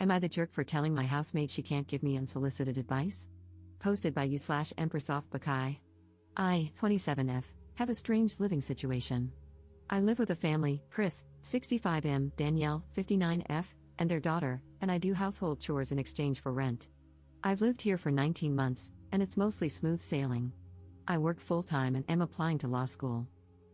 Am I the jerk for telling my housemate she can't give me unsolicited advice? Posted by you/Empressoftbakai. I, 27F, have a strange living situation. I live with a family, Chris, 65M, Danielle, 59F, and their daughter, and I do household chores in exchange for rent. I've lived here for 19 months, and it's mostly smooth sailing. I work full-time and am applying to law school.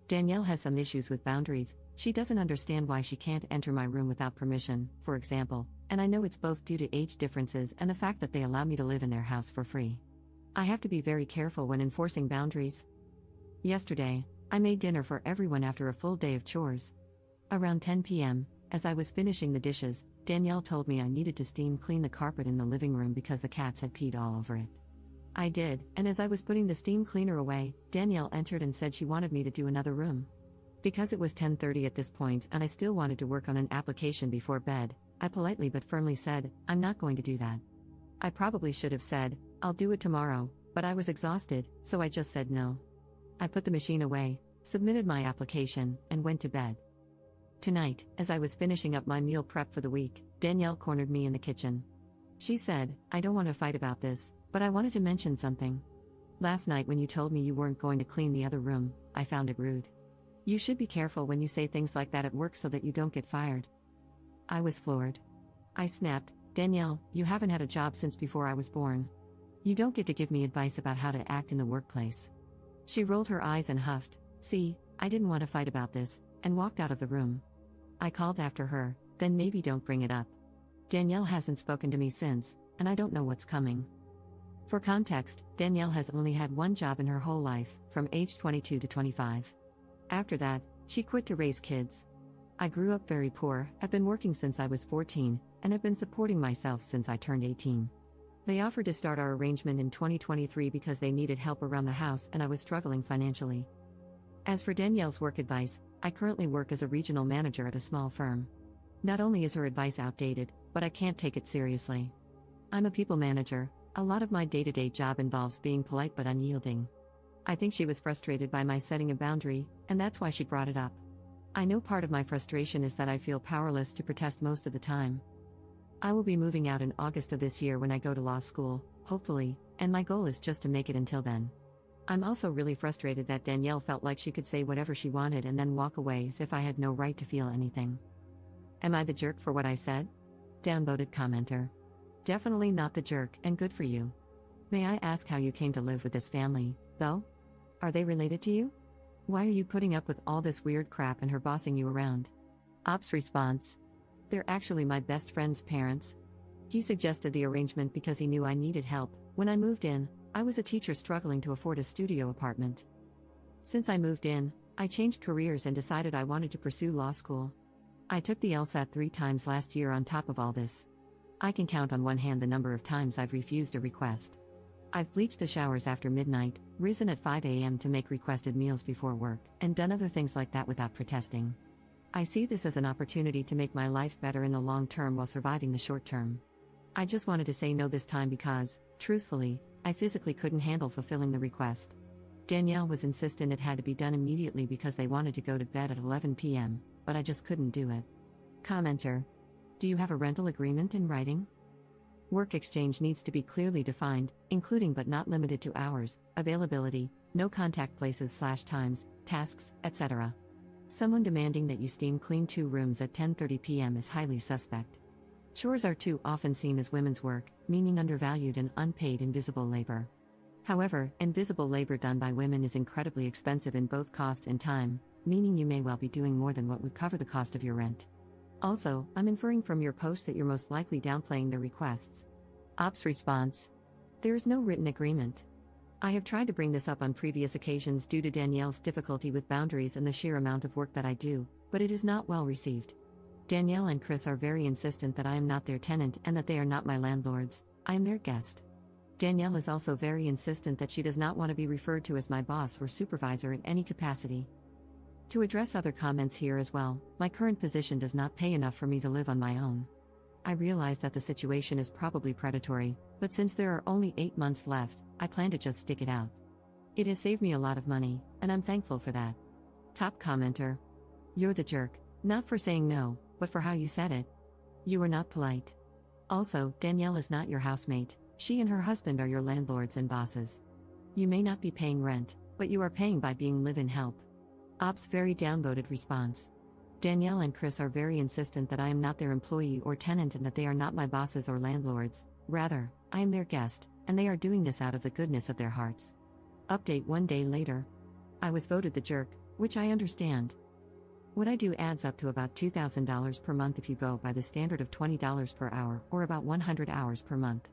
Danielle has some issues with boundaries. She doesn't understand why she can't enter my room without permission, for example, and I know it's both due to age differences and the fact that they allow me to live in their house for free. I have to be very careful when enforcing boundaries. Yesterday, I made dinner for everyone after a full day of chores. Around 10 p.m., as I was finishing the dishes, Danielle told me I needed to steam clean the carpet in the living room because the cats had peed all over it. I did, and as I was putting the steam cleaner away, Danielle entered and said she wanted me to do another room. Because it was 10:30 at this point and I still wanted to work on an application before bed, I politely but firmly said, I'm not going to do that. I probably should have said, I'll do it tomorrow, but I was exhausted, so I just said no. I put the machine away, submitted my application, and went to bed. Tonight, as I was finishing up my meal prep for the week, Danielle cornered me in the kitchen. She said, I don't want to fight about this, but I wanted to mention something. Last night when you told me you weren't going to clean the other room, I found it rude. You should be careful when you say things like that at work so that you don't get fired. I was floored. I snapped, Danielle, you haven't had a job since before I was born. You don't get to give me advice about how to act in the workplace. She rolled her eyes and huffed, see, I didn't want to fight about this, and walked out of the room. I called after her, then maybe don't bring it up. Danielle hasn't spoken to me since, and I don't know what's coming. For context, Danielle has only had one job in her whole life, from age 22 to 25. After that, she quit to raise kids. I grew up very poor, have been working since I was 14, and have been supporting myself since I turned 18. They offered to start our arrangement in 2023 because they needed help around the house and I was struggling financially. As for Danielle's work advice, I currently work as a regional manager at a small firm. Not only is her advice outdated, but I can't take it seriously. I'm a people manager. A lot of my day-to-day job involves being polite but unyielding. I think she was frustrated by my setting a boundary, and that's why she brought it up. I know part of my frustration is that I feel powerless to protest most of the time. I will be moving out in August of this year when I go to law school, hopefully, and my goal is just to make it until then. I'm also really frustrated that Danielle felt like she could say whatever she wanted and then walk away as if I had no right to feel anything. Am I the jerk for what I said? Downvoted commenter. Definitely not the jerk, and good for you. May I ask how you came to live with this family, though? Are they related to you? Why are you putting up with all this weird crap and her bossing you around? Op's response. They're actually my best friend's parents. He suggested the arrangement because he knew I needed help. When I moved in, I was a teacher struggling to afford a studio apartment. Since I moved in, I changed careers and decided I wanted to pursue law school. I took the LSAT 3 times last year on top of all this. I can count on one hand the number of times I've refused a request. I've bleached the showers after midnight, risen at 5 a.m. to make requested meals before work, and done other things like that without protesting. I see this as an opportunity to make my life better in the long term while surviving the short term. I just wanted to say no this time because, truthfully, I physically couldn't handle fulfilling the request. Danielle was insistent it had to be done immediately because they wanted to go to bed at 11 p.m., but I just couldn't do it. Commenter. Do you have a rental agreement in writing? Work exchange needs to be clearly defined, including but not limited to hours, availability, no contact places/times, tasks, etc. Someone demanding that you steam clean 2 rooms at 10:30 p.m. is highly suspect. Chores are too often seen as women's work, meaning undervalued and unpaid invisible labor. However, invisible labor done by women is incredibly expensive in both cost and time, meaning you may well be doing more than what would cover the cost of your rent. Also, I'm inferring from your post that you're most likely downplaying their requests. Op's response. There is no written agreement. I have tried to bring this up on previous occasions due to Danielle's difficulty with boundaries and the sheer amount of work that I do, but it is not well received. Danielle and Chris are very insistent that I am not their tenant and that they are not my landlords, I am their guest. Danielle is also very insistent that she does not want to be referred to as my boss or supervisor in any capacity. To address other comments here as well, my current position does not pay enough for me to live on my own. I realize that the situation is probably predatory, but since there are only 8 months left, I plan to just stick it out. It has saved me a lot of money, and I'm thankful for that. Top commenter. You're the jerk, not for saying no, but for how you said it. You were not polite. Also, Danielle is not your housemate, she and her husband are your landlords and bosses. You may not be paying rent, but you are paying by being live-in help. Ops very downvoted response. Danielle and Chris are very insistent that I am not their employee or tenant and that they are not my bosses or landlords, rather, I am their guest, and they are doing this out of the goodness of their hearts. Update 1 day later. I was voted the jerk, which I understand. What I do adds up to about $2,000 per month if you go by the standard of $20 per hour, or about 100 hours per month.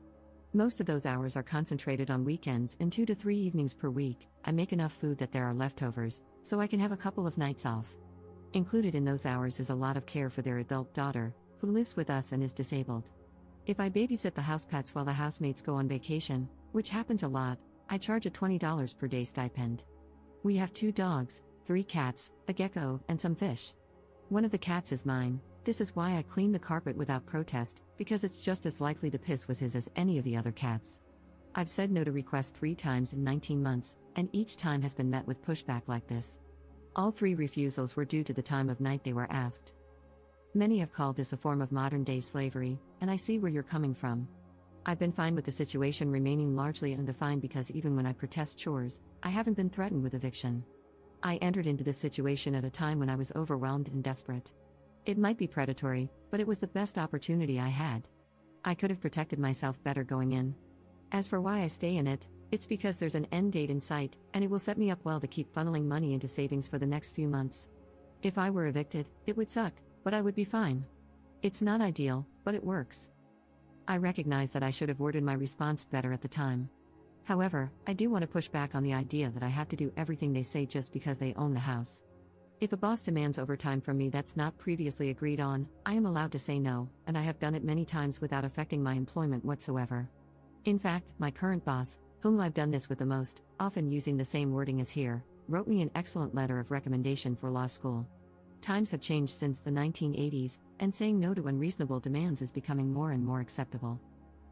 Most of those hours are concentrated on weekends and 2 to 3 evenings per week. I make enough food that there are leftovers, so I can have a couple of nights off. Included in those hours is a lot of care for their adult daughter, who lives with us and is disabled. If I babysit the house pets while the housemates go on vacation, which happens a lot, I charge a $20 per day stipend. We have 2 dogs, 3 cats, a gecko, and some fish. One of the cats is mine. This is why I clean the carpet without protest, because it's just as likely the piss was his as any of the other cats. I've said no to requests 3 times in 19 months, and each time has been met with pushback like this. All 3 refusals were due to the time of night they were asked. Many have called this a form of modern-day slavery, and I see where you're coming from. I've been fine with the situation remaining largely undefined because even when I protest chores, I haven't been threatened with eviction. I entered into this situation at a time when I was overwhelmed and desperate. It might be predatory, but it was the best opportunity I had. I could have protected myself better going in. As for why I stay in it, it's because there's an end date in sight, and it will set me up well to keep funneling money into savings for the next few months. If I were evicted, it would suck, but I would be fine. It's not ideal, but it works. I recognize that I should have worded my response better at the time. However, I do want to push back on the idea that I have to do everything they say just because they own the house. If a boss demands overtime from me that's not previously agreed on, I am allowed to say no, and I have done it many times without affecting my employment whatsoever. In fact, my current boss, whom I've done this with the most, often using the same wording as here, wrote me an excellent letter of recommendation for law school. Times have changed since the 1980s, and saying no to unreasonable demands is becoming more and more acceptable.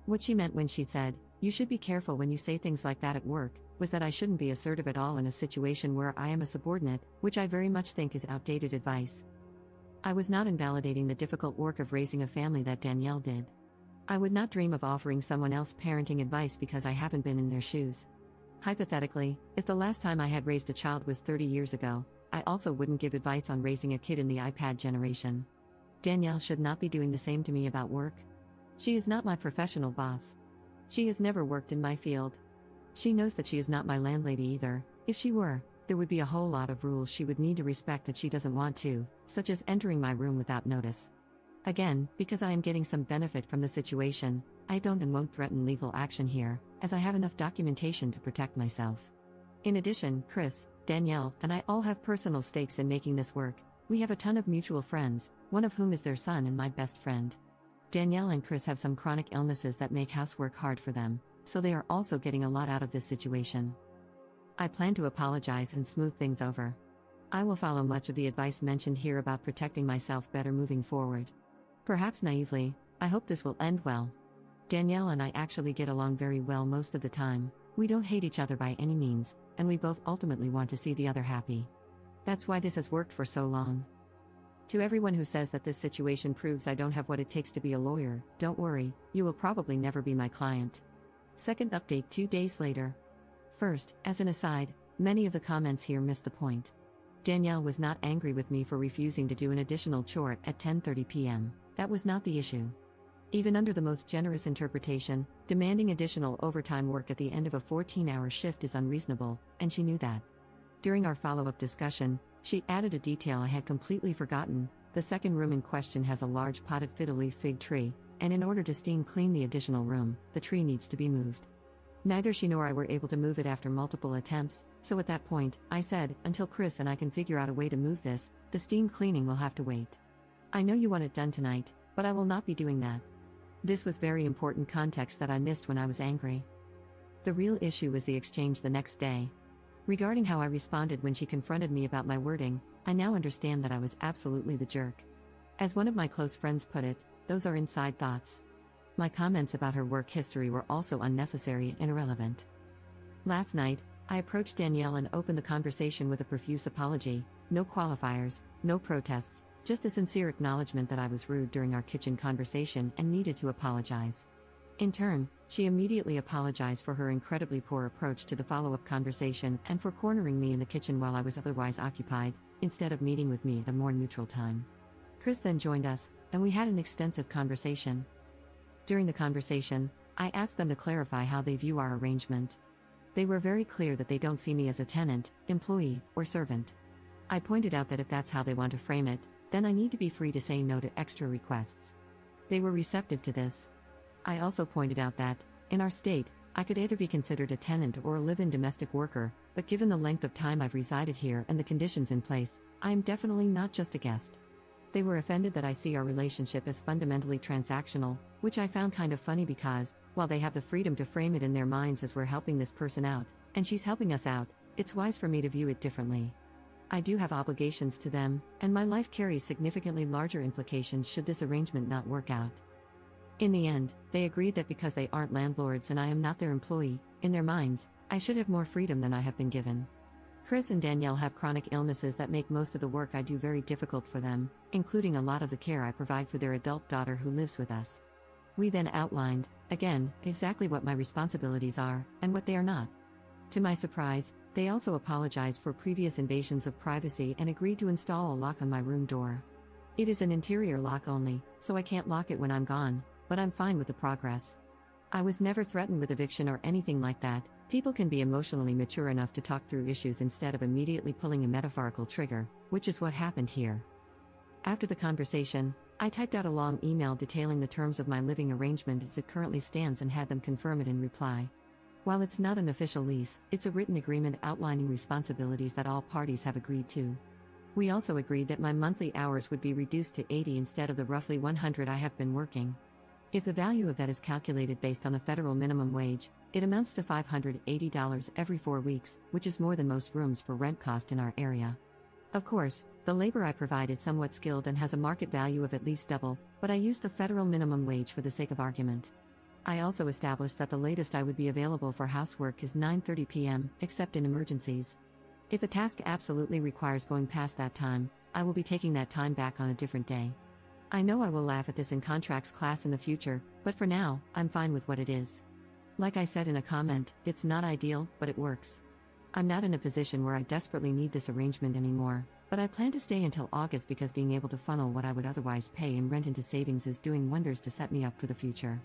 What she meant when she said, "You should be careful when you say things like that at work," was that I shouldn't be assertive at all in a situation where I am a subordinate, which I very much think is outdated advice. I was not invalidating the difficult work of raising a family that Danielle did. I would not dream of offering someone else parenting advice because I haven't been in their shoes. Hypothetically, if the last time I had raised a child was 30 years ago, I also wouldn't give advice on raising a kid in the iPad generation. Danielle should not be doing the same to me about work. She is not my professional boss. She has never worked in my field. She knows that she is not my landlady either. If she were, there would be a whole lot of rules she would need to respect that she doesn't want to, such as entering my room without notice. Again, because I am getting some benefit from the situation, I don't and won't threaten legal action here, as I have enough documentation to protect myself. In addition, Chris, Danielle, and I all have personal stakes in making this work. We have a ton of mutual friends, one of whom is their son and my best friend. Danielle and Chris have some chronic illnesses that make housework hard for them, so they are also getting a lot out of this situation. I plan to apologize and smooth things over. I will follow much of the advice mentioned here about protecting myself better moving forward. Perhaps naively, I hope this will end well. Danielle and I actually get along very well most of the time. We don't hate each other by any means, and we both ultimately want to see the other happy. That's why this has worked for so long. To everyone who says that this situation proves I don't have what it takes to be a lawyer, don't worry, you will probably never be my client. Second update 2 days later. First, as an aside, many of the comments here missed the point. Danielle was not angry with me for refusing to do an additional chore at 10:30 p.m. That was not the issue. Even under the most generous interpretation, demanding additional overtime work at the end of a 14-hour shift is unreasonable, and she knew that. During our follow-up discussion, she added a detail I had completely forgotten. The second room in question has a large potted fiddle-leaf fig tree, and in order to steam clean the additional room, the tree needs to be moved. Neither she nor I were able to move it after multiple attempts, so at that point, I said, until Chris and I can figure out a way to move this, the steam cleaning will have to wait. I know you want it done tonight, but I will not be doing that. This was very important context that I missed when I was angry. The real issue was the exchange the next day. Regarding how I responded when she confronted me about my wording, I now understand that I was absolutely the jerk. As one of my close friends put it, those are inside thoughts. My comments about her work history were also unnecessary and irrelevant. Last night, I approached Danielle and opened the conversation with a profuse apology, no qualifiers, no protests, just a sincere acknowledgement that I was rude during our kitchen conversation and needed to apologize. In turn, she immediately apologized for her incredibly poor approach to the follow-up conversation and for cornering me in the kitchen while I was otherwise occupied, instead of meeting with me at a more neutral time. Chris then joined us, and we had an extensive conversation. During the conversation, I asked them to clarify how they view our arrangement. They were very clear that they don't see me as a tenant, employee, or servant. I pointed out that if that's how they want to frame it, then I need to be free to say no to extra requests. They were receptive to this. I also pointed out that, in our state, I could either be considered a tenant or a live-in domestic worker, but given the length of time I've resided here and the conditions in place, I am definitely not just a guest. They were offended that I see our relationship as fundamentally transactional, which I found kind of funny because, while they have the freedom to frame it in their minds as we're helping this person out, and she's helping us out, it's wise for me to view it differently. I do have obligations to them, and my life carries significantly larger implications should this arrangement not work out. In the end, they agreed that because they aren't landlords and I am not their employee, in their minds, I should have more freedom than I have been given. Chris and Danielle have chronic illnesses that make most of the work I do very difficult for them, including a lot of the care I provide for their adult daughter who lives with us. We then outlined, again, exactly what my responsibilities are, and what they are not. To my surprise, they also apologized for previous invasions of privacy and agreed to install a lock on my room door. It is an interior lock only, so I can't lock it when I'm gone, but I'm fine with the progress. I was never threatened with eviction or anything like that. People can be emotionally mature enough to talk through issues instead of immediately pulling a metaphorical trigger, which is what happened here. After the conversation, I typed out a long email detailing the terms of my living arrangement as it currently stands and had them confirm it in reply. While it's not an official lease, it's a written agreement outlining responsibilities that all parties have agreed to. We also agreed that my monthly hours would be reduced to 80 instead of the roughly 100 I have been working. If the value of that is calculated based on the federal minimum wage, it amounts to $580 every 4 weeks, which is more than most rooms for rent cost in our area. Of course, the labor I provide is somewhat skilled and has a market value of at least double, but I use the federal minimum wage for the sake of argument. I also established that the latest I would be available for housework is 9:30 p.m., except in emergencies. If a task absolutely requires going past that time, I will be taking that time back on a different day. I know I will laugh at this in contracts class in the future, but for now, I'm fine with what it is. Like I said in a comment, it's not ideal, but it works. I'm not in a position where I desperately need this arrangement anymore, but I plan to stay until August because being able to funnel what I would otherwise pay in rent into savings is doing wonders to set me up for the future.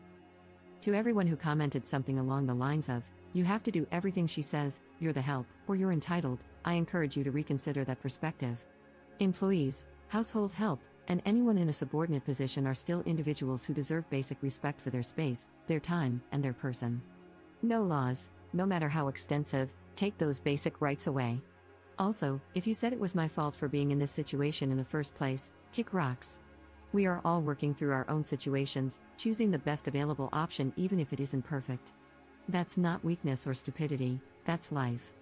To everyone who commented something along the lines of, "You have to do everything she says, you're the help, or you're entitled," I encourage you to reconsider that perspective. Employees, household help, and anyone in a subordinate position are still individuals who deserve basic respect for their space, their time, and their person. No laws, no matter how extensive, take those basic rights away. Also, if you said it was my fault for being in this situation in the first place, kick rocks. We are all working through our own situations, choosing the best available option even if it isn't perfect. That's not weakness or stupidity, that's life.